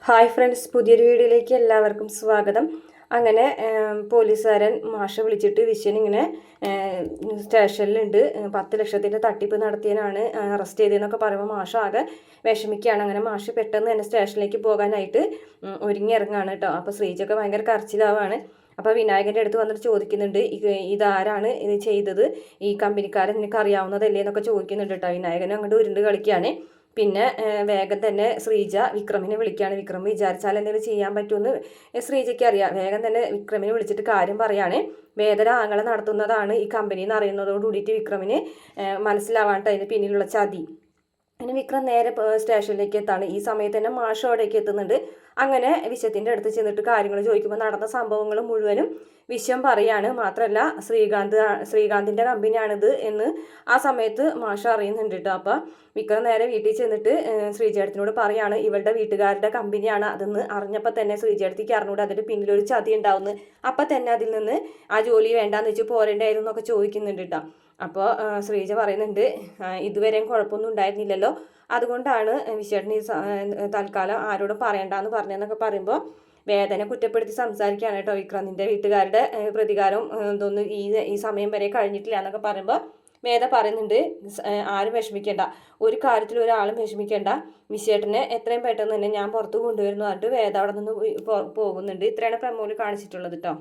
Hi friends, പുതിയൊരു വീഡിയോയിലേക്ക് എല്ലാവർക്കും സ്വാഗതം. അങ്ങനെ പോലീസുകാരൻ മാഷെ വിളിച്ചിട്ട് വിശ്വൻ ഇങ്ങനെ സ്റ്റേഷനിലുണ്ട്, 10 ലക്ഷത്തിൻ്റെ തട്ടിപ്പ് നടത്തിയതിനാണ് അറസ്റ്റ് ചെയ്തതെന്നൊക്കെ പറയുമ്പോൾ മാഷ ആകെ വിഷമിക്കുകയാണ്. അങ്ങനെ മാഷ് പെട്ടെന്ന് തന്നെ സ്റ്റേഷനിലേക്ക് പോകാനായിട്ട് ഒരുങ്ങി ഇറങ്ങുകയാണ് കേട്ടോ. അപ്പോൾ ശ്രീജൊക്കെ ഭയങ്കര കരച്ചിലാവാണ്. അപ്പോൾ വിനായകൻ്റെ അടുത്ത് വന്നിട്ട് ചോദിക്കുന്നുണ്ട്, ഇതാരാണ് ഇത് ചെയ്തത്, ഈ കമ്പനിക്കാരൻ നിനക്ക് അറിയാവുന്നതല്ലേ എന്നൊക്കെ ചോദിക്കുന്നുണ്ട് കേട്ടോ. വിനായകൻ അങ്ങോട്ട് ഉരുണ്ട് കളിക്കുകയാണ്. പിന്നെ വേഗം തന്നെ ശ്രീജ വിക്രമിനെ വിളിക്കുകയാണ്. വിക്രം വിചാരിച്ചാൽ എന്തെങ്കിലും ചെയ്യാൻ പറ്റുമെന്ന് ശ്രീജയ്ക്ക് അറിയാം. വേഗം തന്നെ വിക്രമിനെ വിളിച്ചിട്ട് കാര്യം പറയാണ്. വേദന ആങ്ങളെ നടത്തുന്നതാണ് ഈ കമ്പനി എന്ന് അറിയുന്നതോട് കൂടിയിട്ട് വിക്രമിന് മനസ്സിലാവാണ്ട് അതിന് പിന്നിലുള്ള ചതി. അങ്ങനെ വിക്രം നേരെ സ്റ്റേഷനിലേക്ക് എത്താണ്. ഈ സമയത്ത് തന്നെ മാഷ് അവിടേക്ക് എത്തുന്നുണ്ട്. അങ്ങനെ വിശ്വത്തിൻ്റെ അടുത്ത് ചെന്നിട്ട് കാര്യങ്ങൾ ചോദിക്കുമ്പോൾ നടന്ന സംഭവങ്ങൾ മുഴുവനും വിശ്വം പറയാണ്. മാത്രമല്ല ശ്രീകാന്തിൻ്റെ കമ്പനിയാണിത് എന്ന് ആ സമയത്ത് മാഷ അറിയുന്നുണ്ട് കേട്ടോ. അപ്പോൾ വിക്രം നേരെ വീട്ടിൽ ചെന്നിട്ട് ശ്രീജേടത്തിനോട് പറയാണ്, ഇവളുടെ വീട്ടുകാരുടെ കമ്പനിയാണ് അതെന്ന് അറിഞ്ഞപ്പോൾ തന്നെ ശ്രീജേടത്തിക്ക് അറിഞ്ഞൂടെ അതിൻ്റെ പിന്നിലൊരു ചതി ഉണ്ടാവുന്നു. അപ്പം തന്നെ അതിൽ നിന്ന് ആ ജോലി വേണ്ടാന്ന് വെച്ച് പോരേണ്ടായിരുന്നു എന്നൊക്കെ ചോദിക്കുന്നുണ്ട് കേട്ടോ. അപ്പോൾ ശ്രീജ പറയുന്നുണ്ട്, ഇതുവരെയും കുഴപ്പമൊന്നും ഉണ്ടായിരുന്നില്ലല്ലോ, അതുകൊണ്ടാണ് വിശ്വേട്ടൻ തൽക്കാലം ആരോടും പറയണ്ടെന്ന് പറഞ്ഞതെന്നൊക്കെ പറയുമ്പോൾ വേദന കുറ്റപ്പെടുത്തി സംസാരിക്കുകയാണ് കേട്ടോ വിക്രം. നിൻ്റെ വീട്ടുകാരുടെ പ്രതികാരം ഇതൊന്നും ഈ സമയം വരെ കഴിഞ്ഞിട്ടില്ല എന്നൊക്കെ പറയുമ്പോൾ വേദ പറയുന്നുണ്ട്, ആരും വിഷമിക്കേണ്ട, ഒരു കാര്യത്തിൽ ഒരാളും വിഷമിക്കേണ്ട, വിശ്വേട്ടനെ എത്രയും പെട്ടെന്ന് തന്നെ ഞാൻ പുറത്ത് കൊണ്ടുവരുന്നു പറഞ്ഞിട്ട് വേദ അവിടെ നിന്ന് പോകുന്നുണ്ട്. ഇത്രയാണ് പ്രമോല് കാണിച്ചിട്ടുള്ളത് കേട്ടോ.